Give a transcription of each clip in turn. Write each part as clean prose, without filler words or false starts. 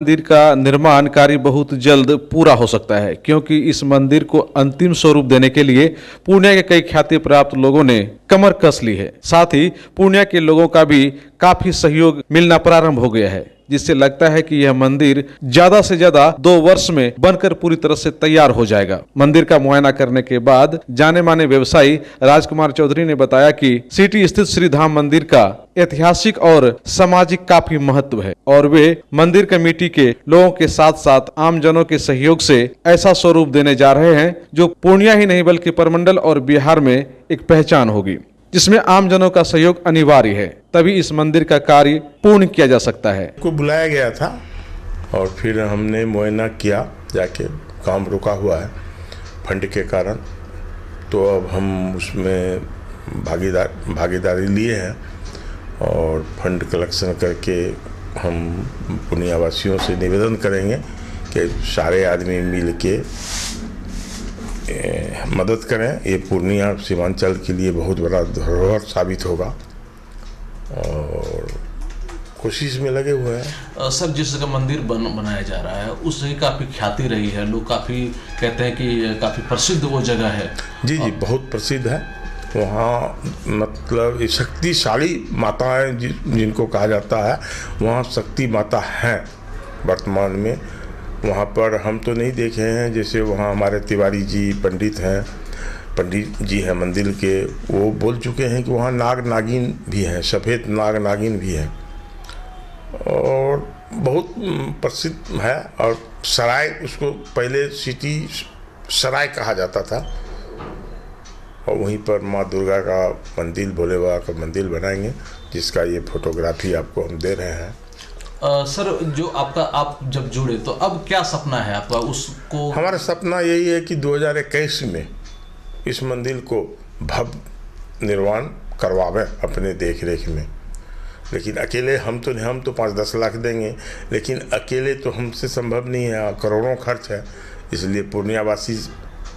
मंदिर का निर्माण कार्य बहुत जल्द पूरा हो सकता है क्योंकि इस मंदिर को अंतिम स्वरूप देने के लिए पूर्णिया के कई ख्याति प्राप्त लोगों ने कमर कस ली है। साथ ही पूर्णिया के लोगों का भी काफी सहयोग मिलना प्रारंभ हो गया है, जिससे लगता है कि यह मंदिर ज्यादा से ज्यादा 2 वर्ष में बनकर पूरी तरह से तैयार हो जाएगा। मंदिर का मुआयना करने के बाद जाने माने व्यवसायी राजकुमार चौधरी ने बताया कि सिटी स्थित श्री धाम मंदिर का ऐतिहासिक और सामाजिक काफी महत्व है और वे मंदिर कमेटी के लोगों के साथ साथ आमजनों के सहयोग से ऐसा स्वरूप देने जा रहे हैं जो पूर्णिया ही नहीं बल्कि परमंडल और बिहार में एक पहचान होगी, जिसमें आमजनों का सहयोग अनिवार्य है, तभी इस मंदिर का कार्य पूर्ण किया जा सकता है। को बुलाया गया था और फिर हमने मुआयना किया, जाके काम रुका हुआ है फंड के कारण, तो अब हम उसमें भागीदारी लिए हैं और फंड कलेक्शन करके हम पूर्णिया वासियों से निवेदन करेंगे कि सारे आदमी मिल के मदद करें। ये पूर्णिया सीमांचल के लिए बहुत बड़ा धरोहर साबित होगा और कोशिश में लगे हुए हैं। सर, जिस जगह मंदिर बनाया जा रहा है उस जगह काफ़ी ख्याति रही है, लोग काफ़ी कहते हैं कि काफ़ी प्रसिद्ध वो जगह है। जी, बहुत प्रसिद्ध है वहाँ, मतलब शक्तिशाली माताएं जिनको कहा जाता है, वहाँ शक्ति माता हैं वर्तमान में। वहाँ पर हम तो नहीं देखे हैं, जैसे वहाँ हमारे तिवारी जी पंडित जी हैं मंदिर के, वो बोल चुके हैं कि वहाँ नाग नागिन भी हैं, सफ़ेद नाग नागिन भी हैं और बहुत प्रसिद्ध है। और सराय, उसको पहले सिटी सराय कहा जाता था, और वहीं पर माँ दुर्गा का मंदिर, भोले बाबा का मंदिर बनाएंगे, जिसका ये फोटोग्राफी आपको हम दे रहे हैं। सर, जो आप जब जुड़े तो अब क्या सपना है आपका उसको? हमारा सपना यही है कि 2021 में इस मंदिर को भव्य निर्माण करवावें अपने देख रेख में। लेकिन अकेले हम तो 5-10 लाख देंगे, लेकिन अकेले तो हमसे संभव नहीं है, करोड़ों खर्च है। इसलिए पूर्णिया वासी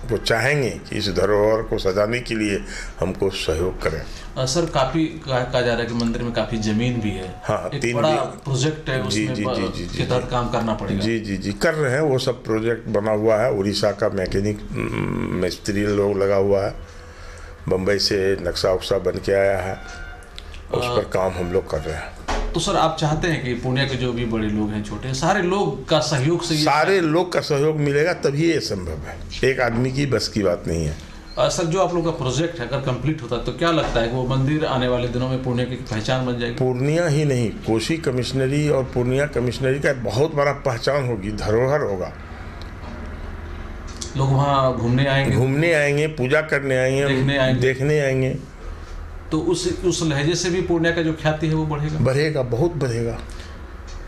वो चाहेंगे कि इस धरोहर को सजाने के लिए हमको सहयोग करें। सर, काफ़ी कहा जा रहा है कि मंदिर में काफ़ी ज़मीन भी है। हाँ, एक 3 बड़ा प्रोजेक्ट है, उसमें के तहत काम करना पड़ेगा। जी कर रहे हैं, वो सब प्रोजेक्ट बना हुआ है। उड़ीसा का मैकेनिक मिस्त्री लोग लगा हुआ है, बम्बई से नक्शा उक्सा बन के आया है, उस पर काम हम लोग कर रहे हैं। तो सर, आप चाहते हैं कि पूर्णिया के जो भी बड़े लोग हैं, छोटे, सारे लोग का सहयोग से, सारे लोग का सहयोग मिलेगा तभी ये संभव है, एक आदमी की बस की बात नहीं है। सर, जो आप लोग का प्रोजेक्ट है अगर कंप्लीट होता है तो क्या लगता है कि वो मंदिर आने वाले दिनों में पूर्णिया की पहचान बन जाएगी? पूर्णिया ही नहीं, कोसी कमिश्नरी और पूर्णिया कमिश्नरी का बहुत बड़ा पहचान होगी, धरोहर होगा। लोग वहाँ घूमने आएंगे, पूजा करने आएंगे, देखने आएंगे। तो उस लहजे से भी पूर्णिया का जो ख्याति है वो बढ़ेगा, बहुत बढ़ेगा।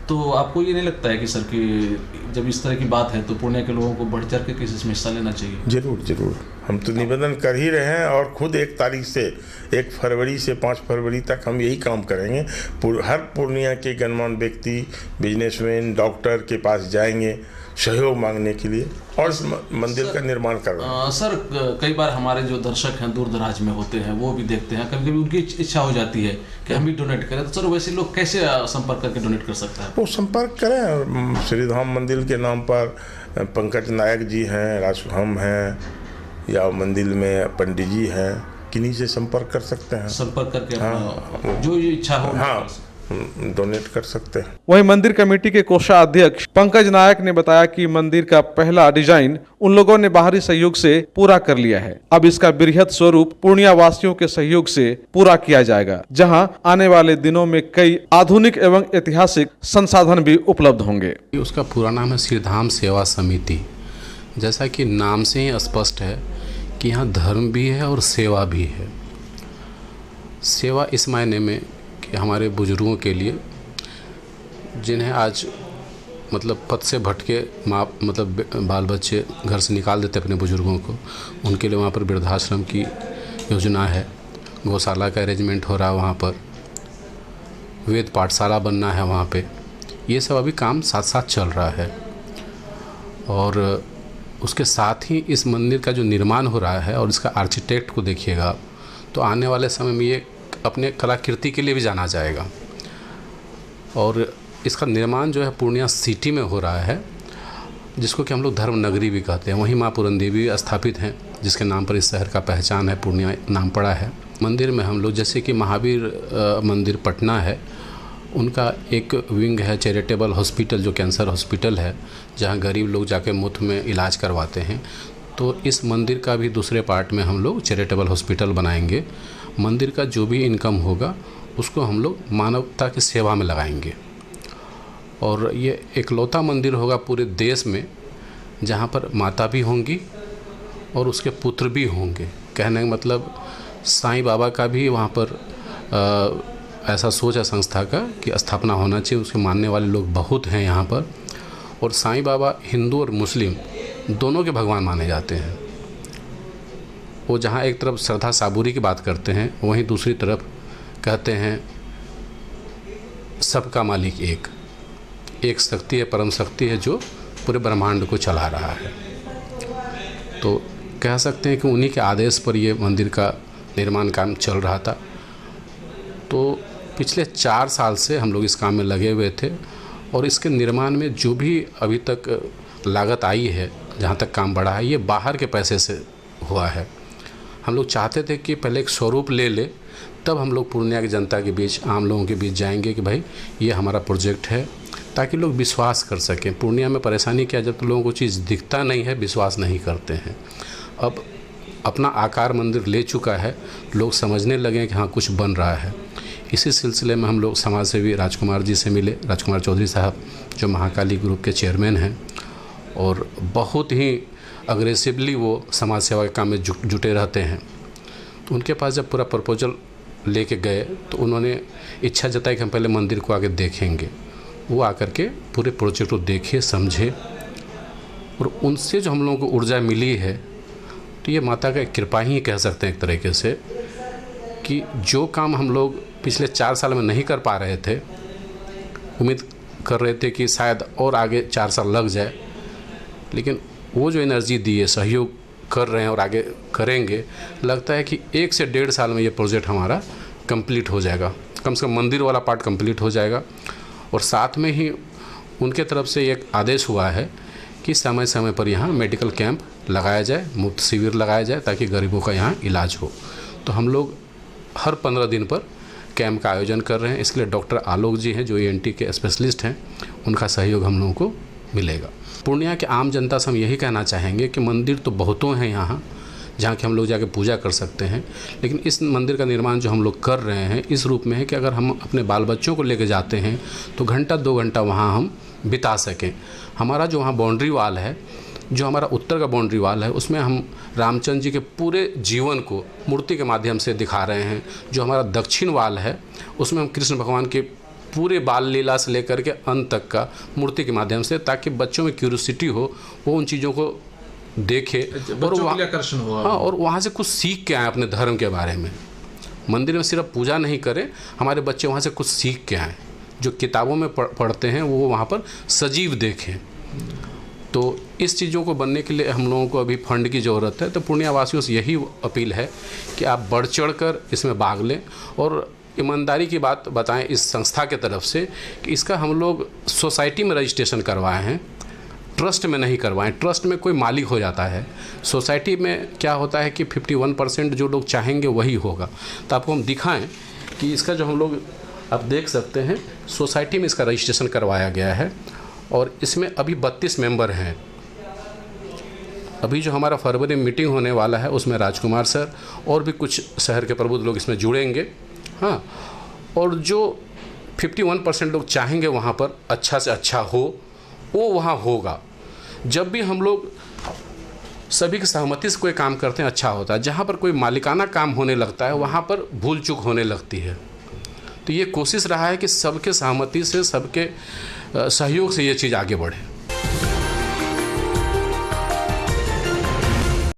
तो आपको ये नहीं लगता है कि सर कि जब इस तरह की बात है तो पूर्णिया के लोगों को बढ़ चढ़ के किसी में हिस्सा लेना चाहिए? जरूर, हम तो निवेदन कर ही रहे हैं और खुद 1 फरवरी से 5 फरवरी तक हम यही काम करेंगे। हर पूर्णिया के गणमान्य व्यक्ति, बिजनेसमैन, डॉक्टर के पास जाएंगे सहयोग मांगने के लिए और मंदिर का निर्माण करना। सर, कई बार हमारे जो दर्शक हैं दूर दराज में होते हैं, वो भी देखते हैं, कभी कभी उनकी इच्छा हो जाती है कि हम भी डोनेट करें, तो सर वैसे लोग कैसे संपर्क करके डोनेट कर सकते हैं? वो संपर्क करें, श्री धाम मंदिर के नाम पर पंकज नायक जी हैं, हम हैं, या मंदिर में पंडित जी हैं, किन्हीं से संपर्क कर सकते हैं। संपर्क करके जो इच्छा हो, हाँ, डोनेट कर सकते हैं। वहीं मंदिर कमेटी के कोषाध्यक्ष पंकज नायक ने बताया कि मंदिर का पहला डिजाइन उन लोगों ने बाहरी सहयोग से पूरा कर लिया है। अब इसका बृहद स्वरूप पूर्णिया वासियों के सहयोग से पूरा किया जाएगा, जहां आने वाले दिनों में कई आधुनिक एवं ऐतिहासिक संसाधन भी उपलब्ध होंगे। उसका पूरा नाम है श्री धाम सेवा समिति। जैसा कि नाम से ही स्पष्ट है कि यहाँ धर्म भी है और सेवा भी है। सेवा इस मायने में कि हमारे बुजुर्गों के लिए, जिन्हें आज मतलब पथ से भटके बाल बच्चे घर से निकाल देते अपने बुजुर्गों को, उनके लिए वहाँ पर वृद्धाश्रम की योजना है, गौशाला का अरेंजमेंट हो रहा है, वहाँ पर वेद पाठशाला बनना है वहाँ पे। ये सब अभी काम साथ साथ चल रहा है और उसके साथ ही इस मंदिर का जो निर्माण हो रहा है और इसका आर्किटेक्ट को देखिएगा तो आने वाले समय में ये अपने कलाकृति के लिए भी जाना जाएगा। और इसका निर्माण जो है पूर्णिया सिटी में हो रहा है, जिसको कि हम लोग धर्म नगरी भी कहते हैं। वहीं माँ पूरन देवी स्थापित हैं, जिसके नाम पर इस शहर का पहचान है, पूर्णिया नाम पड़ा है। मंदिर में हम लोग जैसे कि महावीर मंदिर पटना है, उनका एक विंग है चैरिटेबल हॉस्पिटल, जो कैंसर हॉस्पिटल है, जहाँ गरीब लोग जाके मुफ्त में इलाज करवाते हैं। तो इस मंदिर का भी दूसरे पार्ट में हम लोग चैरिटेबल हॉस्पिटल बनाएंगे। मंदिर का जो भी इनकम होगा उसको हम लोग मानवता की सेवा में लगाएंगे। और ये इकलौता मंदिर होगा पूरे देश में जहाँ पर माता भी होंगी और उसके पुत्र भी होंगे। कहने का मतलब साईं बाबा का भी वहाँ पर ऐसा सोच है संस्था का कि स्थापना होना चाहिए। उसके मानने वाले लोग बहुत हैं यहाँ पर। और साईं बाबा हिंदू और मुस्लिम दोनों के भगवान माने जाते हैं। वो जहाँ एक तरफ श्रद्धा साबूरी की बात करते हैं, वहीं दूसरी तरफ कहते हैं सबका मालिक एक शक्ति है, परम शक्ति है, जो पूरे ब्रह्मांड को चला रहा है। तो कह सकते हैं कि उन्हीं के आदेश पर ये मंदिर का निर्माण काम चल रहा था। तो पिछले 4 साल से हम लोग इस काम में लगे हुए थे और इसके निर्माण में जो भी अभी तक लागत आई है, जहाँ तक काम बढ़ा है, ये बाहर के पैसे से हुआ है। हम लोग चाहते थे कि पहले एक स्वरूप ले तब हम लोग पूर्णिया की जनता के बीच, आम लोगों के बीच जाएंगे कि भाई ये हमारा प्रोजेक्ट है, ताकि लोग विश्वास कर सकें। पूर्णिया में परेशानी क्या है, जब तो लोगों को चीज़ दिखता नहीं है, विश्वास नहीं करते हैं। अब अपना आकार मंदिर ले चुका है, लोग समझने लगे कि हाँ कुछ बन रहा है। इसी सिलसिले में हम लोग समाज सेवी राजकुमार जी से मिले, राजकुमार चौधरी साहब जो महाकाली ग्रुप के चेयरमैन हैं, और बहुत ही अग्रेसिवली वो समाज सेवा के काम में जुटे रहते हैं। तो उनके पास जब पूरा प्रपोजल लेके गए तो उन्होंने इच्छा जताई कि हम पहले मंदिर को आगे देखेंगे। वो आकर के पूरे प्रोजेक्ट को देखे, समझे, और उनसे जो हम लोगों को ऊर्जा मिली है, तो ये माता का कृपा ही कह सकते हैं एक तरीके से, कि जो काम हम लोग पिछले 4 साल में नहीं कर पा रहे थे, उम्मीद कर रहे थे कि शायद और आगे 4 साल लग जाए, लेकिन वो जो एनर्जी दी है, सहयोग कर रहे हैं और आगे करेंगे, लगता है कि 1 से 1.5 साल में ये प्रोजेक्ट हमारा कंप्लीट हो जाएगा। कम से कम मंदिर वाला पार्ट कंप्लीट हो जाएगा। और साथ में ही उनके तरफ से एक आदेश हुआ है कि समय समय पर यहाँ मेडिकल कैंप लगाया जाए, मुफ्त शिविर लगाया जाए, ताकि गरीबों का यहाँ इलाज हो। तो हम लोग हर 15 दिन पर कैंप का आयोजन कर रहे हैं। इसके लिए डॉक्टर आलोक जी हैं जो ENT के स्पेशलिस्ट हैं, उनका सहयोग हम लोगों को मिलेगा। पूर्णिया के आम जनता से हम यही कहना चाहेंगे कि मंदिर तो बहुतों हैं यहाँ जहाँ कि हम लोग जाके पूजा कर सकते हैं, लेकिन इस मंदिर का निर्माण जो हम लोग कर रहे हैं इस रूप में है कि अगर हम अपने बाल बच्चों को लेके जाते हैं तो घंटा 2 घंटा वहाँ हम बिता सकें। हमारा जो वहाँ बाउंड्री वाल है, जो हमारा उत्तर का बाउंड्री वाल है, उसमें हम रामचंद्र जी के पूरे जीवन को मूर्ति के माध्यम से दिखा रहे हैं। जो हमारा दक्षिण वाल है, उसमें हम कृष्ण भगवान के पूरे बाल लीला से लेकर के अंत तक का मूर्ति के माध्यम से, ताकि बच्चों में क्यूरियोसिटी हो, वो उन चीज़ों को देखे और वहाँ आकर्षण हो, हाँ, और वहाँ से कुछ सीख के आए अपने धर्म के बारे में। मंदिर में सिर्फ पूजा नहीं करें, हमारे बच्चे वहाँ से कुछ सीख के आएँ। जो किताबों में पढ़ते हैं वो वहाँ पर सजीव देखें। तो इस चीज़ों को बनने के लिए हम लोगों को अभी फंड की ज़रूरत है। तो पूर्णिया वासियों से यही अपील है कि आप बढ़ चढ़ कर इसमें भाग लें और ईमानदारी की बात बताएं इस संस्था के तरफ से कि इसका हम लोग सोसाइटी में रजिस्ट्रेशन करवाए हैं, ट्रस्ट में नहीं करवाएं। ट्रस्ट में कोई मालिक हो जाता है, सोसाइटी में क्या होता है कि 51% जो लोग चाहेंगे वही होगा। तो आपको हम दिखाएं कि इसका जो हम लोग आप देख सकते हैं, सोसाइटी में इसका रजिस्ट्रेशन करवाया गया है और इसमें अभी 32 मेंबर हैं। अभी जो हमारा फरवरी में मीटिंग होने वाला है उसमें राजकुमार सर और भी कुछ शहर के प्रबुद्ध लोग इसमें जुड़ेंगे, हाँ। और जो 51% लोग चाहेंगे वहाँ पर अच्छा से अच्छा हो, वो वहाँ होगा। जब भी हम लोग सभी की सहमति से कोई काम करते हैं अच्छा होता है। जहाँ पर कोई मालिकाना काम होने लगता है वहाँ पर भूल चूक होने लगती है। तो ये कोशिश रहा है कि सबके सहमति से, सबके सहयोग से ये चीज़ आगे बढ़े।